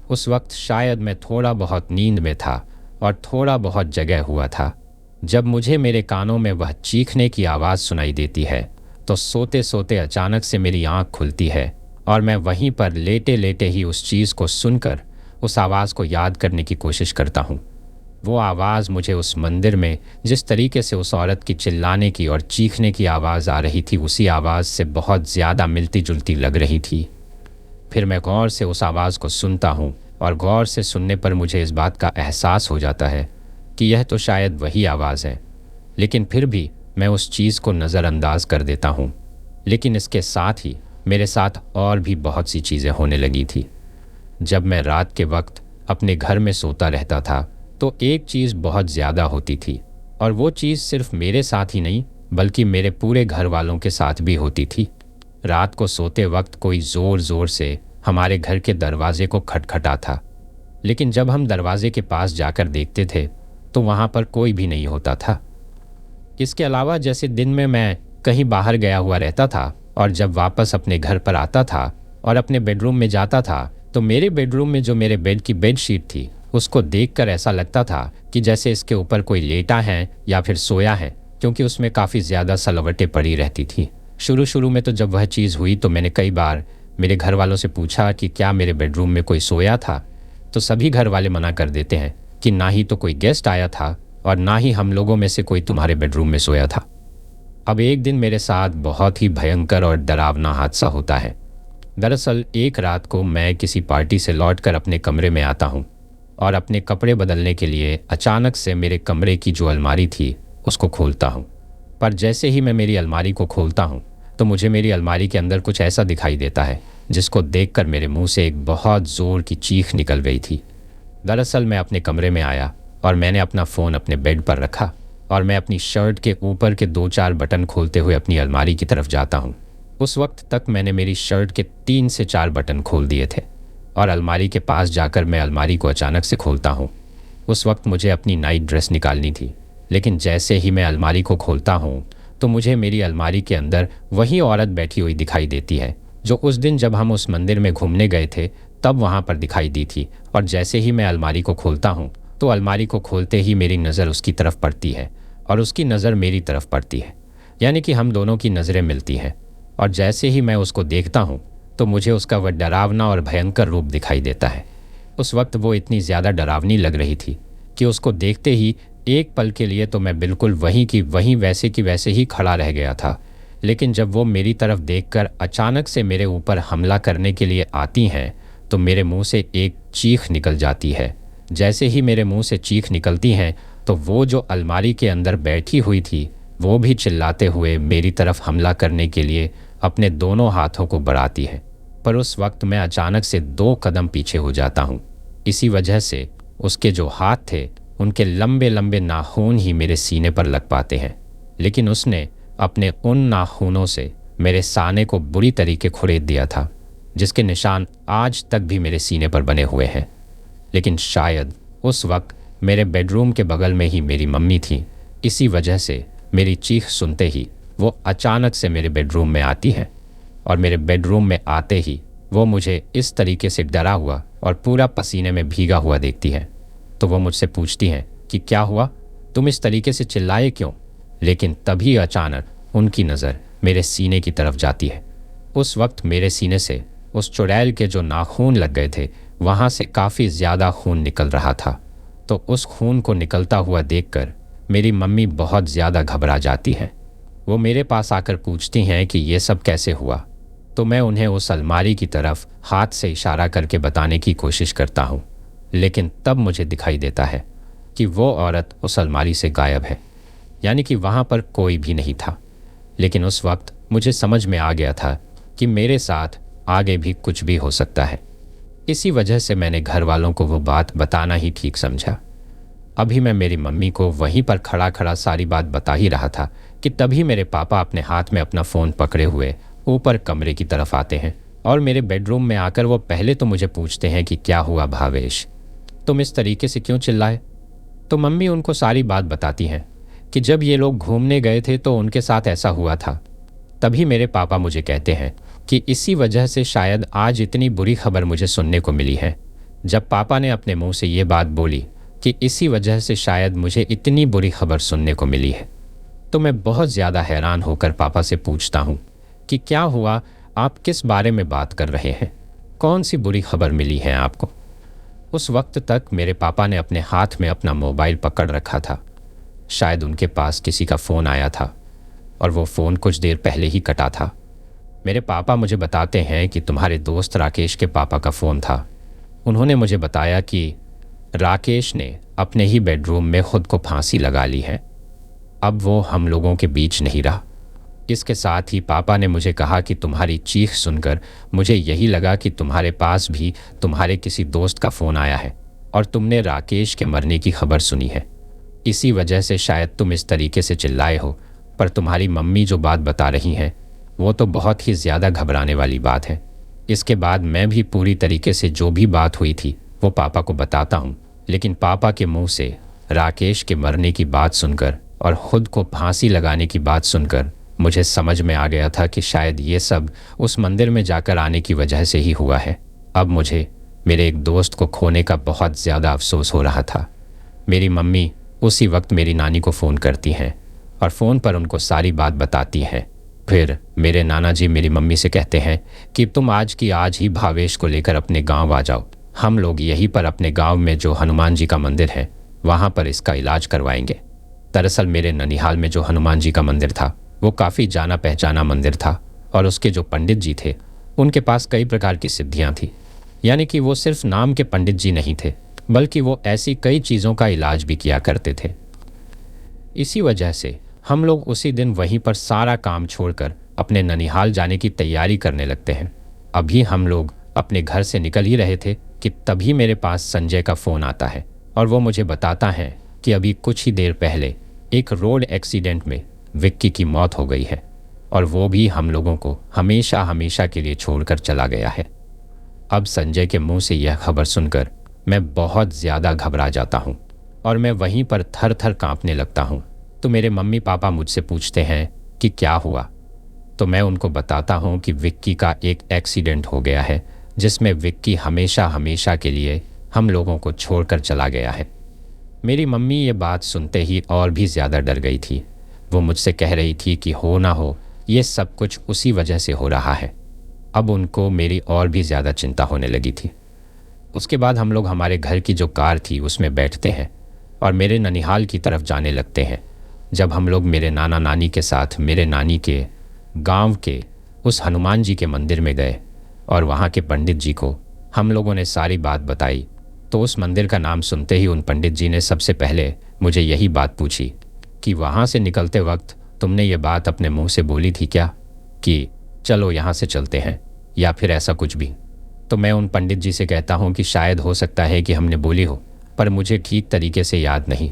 उस वक्त शायद मैं थोड़ा बहुत नींद में था और थोड़ा बहुत जगह हुआ था। जब मुझे मेरे कानों में वह चीखने की आवाज़ सुनाई देती है तो सोते सोते अचानक से मेरी आंख खुलती है और मैं वहीं पर लेटे लेटे ही उस चीज़ को सुनकर उस आवाज़ को याद करने की कोशिश करता हूँ। वो आवाज़ मुझे उस मंदिर में जिस तरीके से उस औरत की चिल्लाने की और चीखने की आवाज़ आ रही थी, उसी आवाज़ से बहुत ज़्यादा मिलती जुलती लग रही थी। फिर मैं गौर से उस आवाज़ को सुनता हूँ और गौर से सुनने पर मुझे इस बात का एहसास हो जाता है कि यह तो शायद वही आवाज़ है, लेकिन फिर भी मैं उस चीज़ को नज़रअंदाज कर देता हूँ। लेकिन इसके साथ ही मेरे साथ और भी बहुत सी चीज़ें होने लगी थी। जब मैं रात के वक्त अपने घर में सोता रहता था तो एक चीज़ बहुत ज़्यादा होती थी, और वो चीज़ सिर्फ मेरे साथ ही नहीं बल्कि मेरे पूरे घर वालों के साथ भी होती थी। रात को सोते वक्त कोई ज़ोर ज़ोर से हमारे घर के दरवाजे को खटखटा था, लेकिन जब हम दरवाजे के पास जाकर देखते थे तो वहाँ पर कोई भी नहीं होता था। इसके अलावा जैसे दिन में मैं कहीं बाहर गया हुआ रहता था और जब वापस अपने घर पर आता था और अपने बेडरूम में जाता था तो मेरे बेडरूम में जो मेरे बेड की बेडशीट थी उसको देखकर ऐसा लगता था कि जैसे इसके ऊपर कोई लेटा है या फिर सोया है, क्योंकि उसमें काफ़ी ज़्यादा सलवटें पड़ी रहती थी। शुरू में तो जब वह चीज़ हुई तो मैंने कई बार मेरे घर वालों से पूछा कि क्या मेरे बेडरूम में कोई सोया था, तो सभी घर वाले मना कर देते हैं कि ना ही तो कोई गेस्ट आया था और ना ही हम लोगों में से कोई तुम्हारे बेडरूम में सोया था। अब एक दिन मेरे साथ बहुत ही भयंकर और डरावना हादसा होता है। दरअसल एक रात को मैं किसी पार्टी से लौटकर अपने कमरे में आता हूँ और अपने कपड़े बदलने के लिए अचानक से मेरे कमरे की जो अलमारी थी उसको खोलता हूँ। पर जैसे ही मैं मेरी अलमारी को खोलता हूँ तो मुझे मेरी अलमारी के अंदर कुछ ऐसा दिखाई देता है जिसको देखकर मेरे मुंह से एक बहुत ज़ोर की चीख निकल गई थी। दरअसल मैं अपने कमरे में आया और मैंने अपना फ़ोन अपने बेड पर रखा और मैं अपनी शर्ट के ऊपर के 2-4 बटन खोलते हुए अपनी अलमारी की तरफ जाता हूँ। उस वक्त तक मैंने मेरी शर्ट के 3 से 4 बटन खोल दिए थे और अलमारी के पास जाकर मैं अलमारी को अचानक से खोलता हूँ। उस वक्त मुझे अपनी नाइट ड्रेस निकालनी थी, लेकिन जैसे ही मैं अलमारी को खोलता हूँ तो मुझे मेरी अलमारी के अंदर वही औरत बैठी हुई दिखाई देती है जो उस दिन जब हम उस मंदिर में घूमने गए थे तब वहाँ पर दिखाई दी थी। और जैसे ही मैं अलमारी को खोलता हूँ तो अलमारी को खोलते ही मेरी नज़र उसकी तरफ पड़ती है और उसकी नज़र मेरी तरफ पड़ती है, यानी कि हम दोनों की नज़रें मिलती हैं। और जैसे ही मैं उसको देखता हूँ तो मुझे उसका वह डरावना और भयंकर रूप दिखाई देता है। उस वक्त वो इतनी ज़्यादा डरावनी लग रही थी कि उसको देखते ही एक पल के लिए तो मैं बिल्कुल वहीं की वहीं वैसे की वैसे ही खड़ा रह गया था। लेकिन जब वो मेरी तरफ देखकर अचानक से मेरे ऊपर हमला करने के लिए आती हैं तो मेरे मुंह से एक चीख निकल जाती है। जैसे ही मेरे मुंह से चीख निकलती हैं तो वो जो अलमारी के अंदर बैठी हुई थी वो भी चिल्लाते हुए मेरी तरफ हमला करने के लिए अपने दोनों हाथों को बढ़ाती है। पर उस वक्त मैं अचानक से 2 कदम पीछे हो जाता हूँ। इसी वजह से उसके जो हाथ थे उनके लंबे लंबे नाखून ही मेरे सीने पर लग पाते हैं, लेकिन उसने अपने उन नाखूनों से मेरे साने को बुरी तरीके खुरेद दिया था, जिसके निशान आज तक भी मेरे सीने पर बने हुए हैं। लेकिन शायद उस वक्त मेरे बेडरूम के बगल में ही मेरी मम्मी थी, इसी वजह से मेरी चीख सुनते ही वो अचानक से मेरे बेडरूम में आती है और मेरे बेडरूम में आते ही वो मुझे इस तरीके से डरा हुआ और पूरा पसीने में भीगा हुआ देखती है। तो वो मुझसे पूछती हैं कि क्या हुआ, तुम इस तरीके से चिल्लाए क्यों? लेकिन तभी अचानक उनकी नज़र मेरे सीने की तरफ जाती है। उस वक्त मेरे सीने से उस चुड़ैल के जो नाखून लग गए थे वहाँ से काफ़ी ज़्यादा खून निकल रहा था। तो उस खून को निकलता हुआ देखकर मेरी मम्मी बहुत ज़्यादा घबरा जाती हैं। वो मेरे पास आकर पूछती हैं कि ये सब कैसे हुआ। तो मैं उन्हें उस अलमारी की तरफ हाथ से इशारा करके बताने की कोशिश करता हूँ, लेकिन तब मुझे दिखाई देता है कि वो औरत उस अलमारी से गायब है, यानी कि वहाँ पर कोई भी नहीं था। लेकिन उस वक्त मुझे समझ में आ गया था कि मेरे साथ आगे भी कुछ भी हो सकता है। इसी वजह से मैंने घर वालों को वो बात बताना ही ठीक समझा। अभी मैं मेरी मम्मी को वहीं पर खड़ा खड़ा सारी बात बता ही रहा था कि तभी मेरे पापा अपने हाथ में अपना फ़ोन पकड़े हुए ऊपर कमरे की तरफ आते हैं और मेरे बेडरूम में आकर वो पहले तो मुझे पूछते हैं कि क्या हुआ भावेश, तुम इस तरीके से क्यों चिल्लाए। तो मम्मी उनको सारी बात बताती हैं कि जब ये लोग घूमने गए थे तो उनके साथ ऐसा हुआ था। तभी मेरे पापा मुझे कहते हैं कि इसी वजह से शायद आज इतनी बुरी खबर मुझे सुनने को मिली है। जब पापा ने अपने मुंह से ये बात बोली कि इसी वजह से शायद मुझे इतनी बुरी खबर सुनने को मिली है, तो मैं बहुत ज़्यादा हैरान होकर पापा से पूछता हूँ कि क्या हुआ, आप किस बारे में बात कर रहे हैं, कौन सी बुरी खबर मिली है आपको। उस वक्त तक मेरे पापा ने अपने हाथ में अपना मोबाइल पकड़ रखा था। शायद उनके पास किसी का फ़ोन आया था और वो फ़ोन कुछ देर पहले ही कटा था। मेरे पापा मुझे बताते हैं कि तुम्हारे दोस्त राकेश के पापा का फ़ोन था। उन्होंने मुझे बताया कि राकेश ने अपने ही बेडरूम में खुद को फांसी लगा ली है। अब वो हम लोगों के बीच नहीं रहा। इसके साथ ही पापा ने मुझे कहा कि तुम्हारी चीख सुनकर मुझे यही लगा कि तुम्हारे पास भी तुम्हारे किसी दोस्त का फ़ोन आया है और तुमने राकेश के मरने की खबर सुनी है। इसी वजह से शायद तुम इस तरीके से चिल्लाए हो। पर तुम्हारी मम्मी जो बात बता रही हैं वो तो बहुत ही ज़्यादा घबराने वाली बात है। इसके बाद मैं भी पूरी तरीके से जो भी बात हुई थी वो पापा को बताता हूँ, लेकिन पापा के मुंह से राकेश के मरने की बात सुनकर और ख़ुद को फांसी लगाने की बात सुनकर मुझे समझ में आ गया था कि शायद ये सब उस मंदिर में जाकर आने की वजह से ही हुआ है। अब मुझे मेरे एक दोस्त को खोने का बहुत ज़्यादा अफसोस हो रहा था। मेरी मम्मी उसी वक्त मेरी नानी को फ़ोन करती हैं और फ़ोन पर उनको सारी बात बताती हैं। फिर मेरे नाना जी मेरी मम्मी से कहते हैं कि तुम आज की आज ही भावेश को लेकर अपने गांव आ जाओ, हम लोग यहीं पर अपने गांव में जो हनुमान जी का मंदिर है वहाँ पर इसका इलाज करवाएंगे। दरअसल मेरे ननिहाल में जो हनुमान जी का मंदिर था वो काफ़ी जाना पहचाना मंदिर था और उसके जो पंडित जी थे उनके पास कई प्रकार की सिद्धियाँ थी। यानी कि वो सिर्फ नाम के पंडित जी नहीं थे बल्कि वो ऐसी कई चीज़ों का इलाज भी किया करते थे। इसी वजह से हम लोग उसी दिन वहीं पर सारा काम छोड़कर अपने ननिहाल जाने की तैयारी करने लगते हैं। अभी हम लोग अपने घर से निकल ही रहे थे कि तभी मेरे पास संजय का फ़ोन आता है और वो मुझे बताता है कि अभी कुछ ही देर पहले एक रोड एक्सीडेंट में विक्की की मौत हो गई है और वो भी हम लोगों को हमेशा हमेशा के लिए छोड़कर चला गया है। अब संजय के मुंह से यह खबर सुनकर मैं बहुत ज़्यादा घबरा जाता हूँ और मैं वहीं पर थर थर काँपने लगता हूँ। तो मेरे मम्मी पापा मुझसे पूछते हैं कि क्या हुआ, तो मैं उनको बताता हूँ कि विक्की का एक एक्सीडेंट हो गया है जिसमें विक्की हमेशा हमेशा के लिए हम लोगों को छोड़कर चला गया है। मेरी मम्मी ये बात सुनते ही और भी ज़्यादा डर गई थी। वो मुझसे कह रही थी कि हो ना हो ये सब कुछ उसी वजह से हो रहा है। अब उनको मेरी और भी ज़्यादा चिंता होने लगी थी। उसके बाद हम लोग हमारे घर की जो कार थी उसमें बैठते हैं और मेरे ननिहाल की तरफ जाने लगते हैं। जब हम लोग मेरे नाना नानी के साथ मेरे नानी के गांव के उस हनुमान जी के मंदिर में गए और वहाँ के पंडित जी को हम लोगों ने सारी बात बताई, तो उस मंदिर का नाम सुनते ही उन पंडित जी ने सबसे पहले मुझे यही बात पूछी कि वहाँ से निकलते वक्त तुमने ये बात अपने मुंह से बोली थी क्या कि चलो यहाँ से चलते हैं, या फिर ऐसा कुछ भी। तो मैं उन पंडित जी से कहता हूँ कि शायद हो सकता है कि हमने बोली हो, पर मुझे ठीक तरीके से याद नहीं।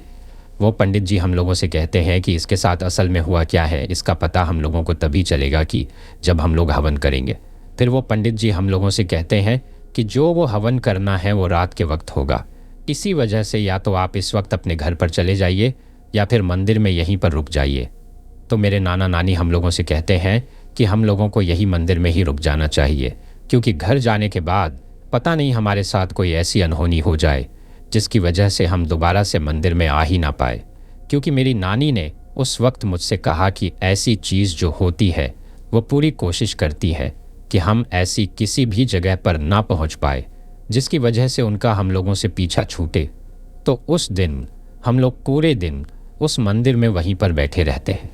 वो पंडित जी हम लोगों से कहते हैं कि इसके साथ असल में हुआ क्या है इसका पता हम लोगों को तभी चलेगा कि जब हम लोग हवन करेंगे। फिर वो पंडित जी हम लोगों से कहते हैं कि जो वो हवन करना है वो रात के वक्त होगा। इसी वजह से या तो आप इस वक्त अपने घर पर चले जाइए या फिर मंदिर में यहीं पर रुक जाइए। तो मेरे नाना नानी हम लोगों से कहते हैं कि हम लोगों को यही मंदिर में ही रुक जाना चाहिए, क्योंकि घर जाने के बाद पता नहीं हमारे साथ कोई ऐसी अनहोनी हो जाए जिसकी वजह से हम दोबारा से मंदिर में आ ही ना पाए। क्योंकि मेरी नानी ने उस वक्त मुझसे कहा कि ऐसी चीज़ जो होती है वो पूरी कोशिश करती है कि हम ऐसी किसी भी जगह पर ना पहुंच पाए जिसकी वजह से उनका हम लोगों से पीछा छूटे। तो उस दिन हम लोग पूरे दिन उस मंदिर में वहीं पर बैठे रहते हैं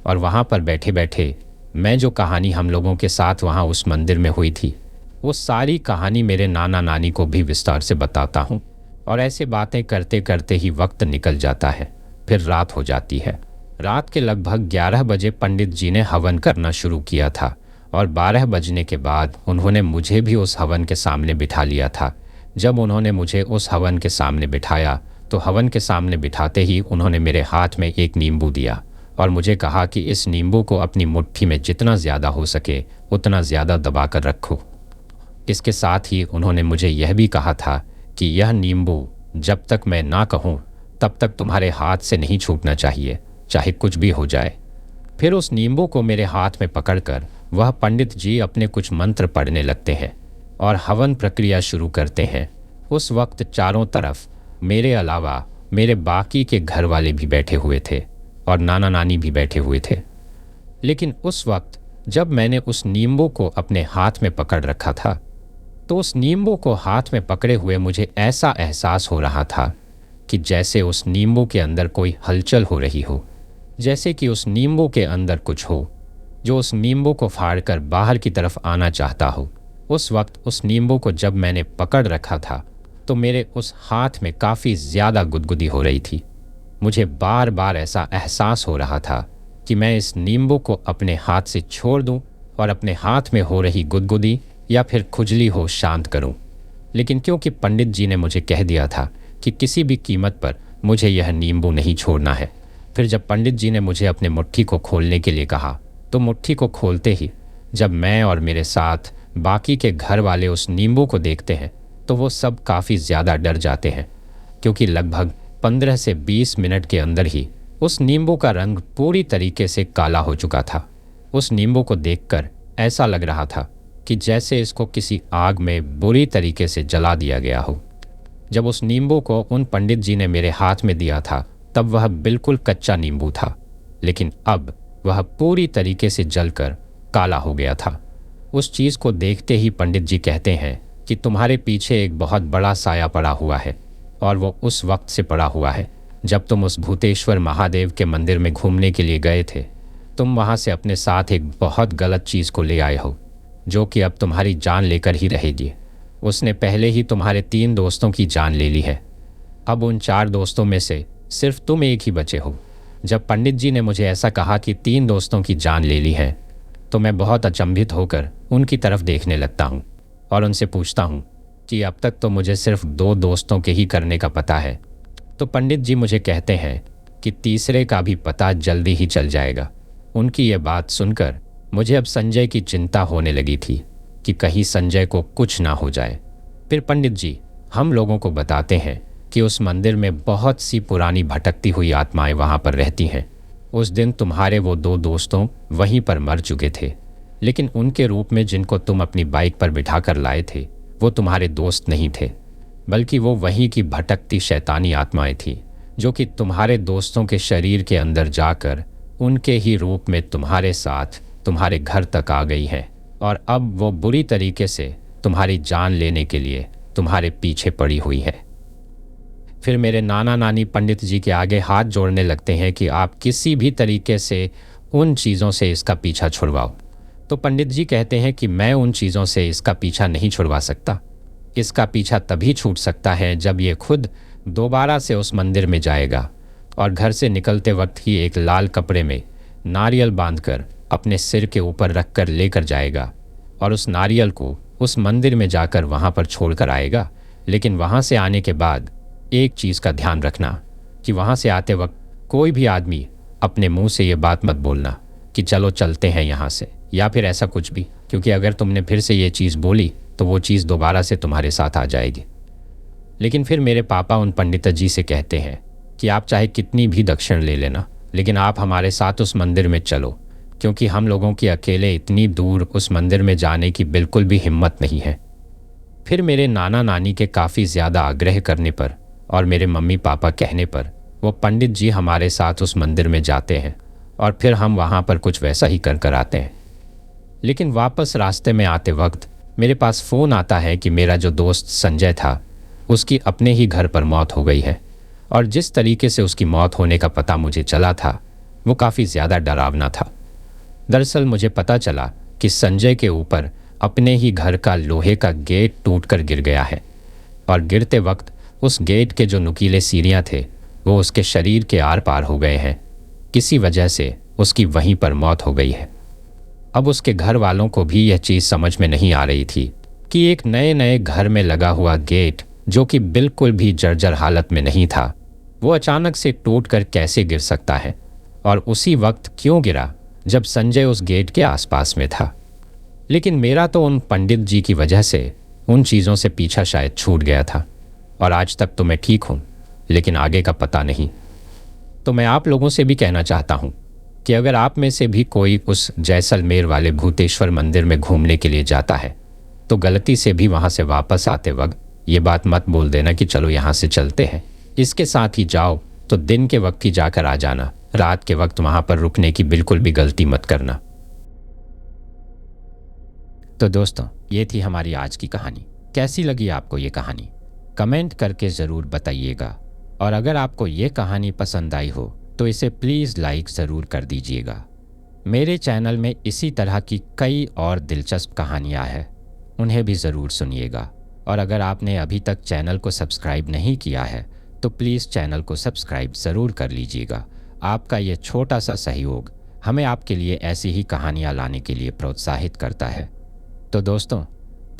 और वहाँ पर बैठे बैठे मैं जो कहानी हम लोगों के साथ वहाँ उस मंदिर में हुई थी वो सारी कहानी मेरे नाना नानी को भी विस्तार से बताता हूँ। और ऐसे बातें करते करते ही वक्त निकल जाता है। फिर रात हो जाती है। रात के लगभग 11 बजे पंडित जी ने हवन करना शुरू किया था और 12 बजने के बाद उन्होंने मुझे भी उस हवन के सामने बिठा लिया था। जब उन्होंने मुझे उस हवन के सामने बिठाया तो हवन के सामने बिठाते ही उन्होंने मेरे हाथ में एक नींबू दिया और मुझे कहा कि इस नींबू को अपनी मुट्ठी में जितना ज़्यादा हो सके उतना ज़्यादा दबा कर रखो। इसके साथ ही उन्होंने मुझे यह भी कहा था कि यह नींबू जब तक मैं ना कहूँ तब तक तुम्हारे हाथ से नहीं छूटना चाहिए, चाहे कुछ भी हो जाए। फिर उस नींबू को मेरे हाथ में पकड़कर वह पंडित जी अपने कुछ मंत्र पढ़ने लगते हैं और हवन प्रक्रिया शुरू करते हैं। उस वक्त चारों तरफ मेरे अलावा मेरे बाकी के घर वाले भी बैठे हुए थे और नाना नानी भी बैठे हुए थे। लेकिन उस वक्त जब मैंने उस नींबू को अपने हाथ में पकड़ रखा था तो उस नींबू को हाथ में पकड़े हुए मुझे ऐसा एहसास हो रहा था कि जैसे उस नींबू के अंदर कोई हलचल हो रही हो, जैसे कि उस नींबू के अंदर कुछ हो जो उस नींबू को फाड़कर बाहर की तरफ आना चाहता हो। उस वक्त उस नींबू को जब मैंने पकड़ रखा था तो मेरे उस हाथ में काफ़ी ज़्यादा गुदगुदी हो रही थी। मुझे बार बार ऐसा एहसास हो रहा था कि मैं इस नींबू को अपने हाथ से छोड़ दूं और अपने हाथ में हो रही गुदगुदी या फिर खुजली हो शांत करूं। लेकिन क्योंकि पंडित जी ने मुझे कह दिया था कि किसी भी कीमत पर मुझे यह नींबू नहीं छोड़ना है, फिर जब पंडित जी ने मुझे अपने मुट्ठी को खोलने के लिए कहा तो मुट्ठी को खोलते ही जब मैं और मेरे साथ बाकी के घर वाले उस नींबू को देखते हैं तो वो सब काफ़ी ज़्यादा डर जाते हैं, क्योंकि लगभग 15 से 20 मिनट के अंदर ही उस नींबू का रंग पूरी तरीके से काला हो चुका था। उस नींबू को देखकर ऐसा लग रहा था कि जैसे इसको किसी आग में बुरी तरीके से जला दिया गया हो। जब उस नींबू को उन पंडित जी ने मेरे हाथ में दिया था तब वह बिल्कुल कच्चा नींबू था, लेकिन अब वह पूरी तरीके से जलकर काला हो गया था। उस चीज़ को देखते ही पंडित जी कहते हैं कि तुम्हारे पीछे एक बहुत बड़ा साया पड़ा हुआ है और वो उस वक्त से पड़ा हुआ है जब तुम उस भूतेश्वर महादेव के मंदिर में घूमने के लिए गए थे। तुम वहाँ से अपने साथ एक बहुत गलत चीज़ को ले आए हो जो कि अब तुम्हारी जान लेकर ही रहेगी। उसने पहले ही तुम्हारे 3 दोस्तों की जान ले ली है। अब उन 4 दोस्तों में से सिर्फ तुम एक ही बचे हो। जब पंडित जी ने मुझे ऐसा कहा कि 3 दोस्तों की जान ले ली है तो मैं बहुत अचंभित होकर उनकी तरफ देखने लगता हूँ और उनसे पूछता हूँ कि अब तक तो मुझे सिर्फ 2 दोस्तों के ही करने का पता है। तो पंडित जी मुझे कहते हैं कि तीसरे का भी पता जल्दी ही चल जाएगा। उनकी ये बात सुनकर मुझे अब संजय की चिंता होने लगी थी कि कहीं संजय को कुछ ना हो जाए। फिर पंडित जी हम लोगों को बताते हैं कि उस मंदिर में बहुत सी पुरानी भटकती हुई आत्माएं वहाँ पर रहती हैं। उस दिन तुम्हारे वो 2 दोस्तों वहीं पर मर चुके थे, लेकिन उनके रूप में जिनको तुम अपनी बाइक पर बिठा कर लाए थे वो तुम्हारे दोस्त नहीं थे, बल्कि वो वहीं की भटकती शैतानी आत्माएं थी जो कि तुम्हारे दोस्तों के शरीर के अंदर जाकर उनके ही रूप में तुम्हारे साथ तुम्हारे घर तक आ गई है और अब वो बुरी तरीके से तुम्हारी जान लेने के लिए तुम्हारे पीछे पड़ी हुई है। फिर मेरे नाना नानी पंडित जी के आगे हाथ जोड़ने लगते हैं कि आप किसी भी तरीके से उन चीज़ों से इसका पीछा छुड़वाओ। तो पंडित जी कहते हैं कि मैं उन चीज़ों से इसका पीछा नहीं छुड़वा सकता। इसका पीछा तभी छूट सकता है जब ये खुद दोबारा से उस मंदिर में जाएगा और घर से निकलते वक्त ही एक लाल कपड़े में नारियल बांधकर अपने सिर के ऊपर रख कर लेकर जाएगा और उस नारियल को उस मंदिर में जाकर वहाँ पर छोड़ कर आएगा। लेकिन वहाँ से आने के बाद एक चीज़ का ध्यान रखना कि वहाँ से आते वक्त कोई भी आदमी अपने मुंह से ये बात मत बोलना कि चलो चलते हैं यहाँ से, या फिर ऐसा कुछ भी, क्योंकि अगर तुमने फिर से ये चीज़ बोली तो वो चीज़ दोबारा से तुम्हारे साथ आ जाएगी। लेकिन फिर मेरे पापा उन पंडित जी से कहते हैं कि आप चाहे कितनी भी दक्षिण ले लेना, लेकिन आप हमारे साथ उस मंदिर में चलो, क्योंकि हम लोगों की अकेले इतनी दूर उस मंदिर में जाने की बिल्कुल भी हिम्मत नहीं है। फिर मेरे नाना नानी के काफ़ी ज़्यादा आग्रह करने पर और मेरे मम्मी पापा कहने पर वो पंडित जी हमारे साथ उस मंदिर में जाते हैं और फिर हम वहाँ पर कुछ वैसा ही कर आते हैं। लेकिन वापस रास्ते में आते वक्त मेरे पास फ़ोन आता है कि मेरा जो दोस्त संजय था उसकी अपने ही घर पर मौत हो गई है, और जिस तरीके से उसकी मौत होने का पता मुझे चला था वो काफ़ी ज़्यादा डरावना था। दरअसल मुझे पता चला कि संजय के ऊपर अपने ही घर का लोहे का गेट टूटकर गिर गया है और गिरते वक्त उस गेट के जो नुकीले सीढ़ियाँ थे वो उसके शरीर के आर पार हो गए हैं। किसी वजह से उसकी वहीं पर मौत हो गई है। अब उसके घर वालों को भी यह चीज़ समझ में नहीं आ रही थी कि एक नए नए घर में लगा हुआ गेट जो कि बिल्कुल भी जर्जर हालत में नहीं था, वो अचानक से टूटकर कैसे गिर सकता है, और उसी वक्त क्यों गिरा जब संजय उस गेट के आसपास में था। लेकिन मेरा तो उन पंडित जी की वजह से उन चीज़ों से पीछा शायद छूट गया था, और आज तक तो मैं ठीक हूँ, लेकिन आगे का पता नहीं। तो मैं आप लोगों से भी कहना चाहता हूँ कि अगर आप में से भी कोई उस जैसलमेर वाले भूतेश्वर मंदिर में घूमने के लिए जाता है, तो गलती से भी वहाँ से वापस आते वक्त ये बात मत बोल देना कि चलो यहाँ से चलते हैं। इसके साथ ही जाओ तो दिन के वक्त ही जाकर आ जाना, रात के वक्त वहाँ पर रुकने की बिल्कुल भी गलती मत करना। तो दोस्तों, ये थी हमारी आज की कहानी। कैसी लगी आपको ये कहानी? कमेंट करके ज़रूर बताइएगा, और अगर आपको ये कहानी पसंद आई हो तो इसे प्लीज़ लाइक ज़रूर कर दीजिएगा। मेरे चैनल में इसी तरह की कई और दिलचस्प कहानियाँ हैं, उन्हें भी ज़रूर सुनिएगा। और अगर आपने अभी तक चैनल को सब्सक्राइब नहीं किया है तो प्लीज़ चैनल को सब्सक्राइब ज़रूर कर लीजिएगा। आपका ये छोटा सा सहयोग हमें आपके लिए ऐसी ही कहानियाँ लाने के लिए प्रोत्साहित करता है। तो दोस्तों,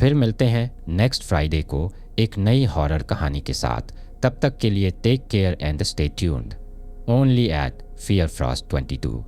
फिर मिलते हैं नेक्स्ट फ्राइडे को एक नई हॉरर कहानी के साथ। तब तक के लिए take care and stay tuned only at fear frost 22।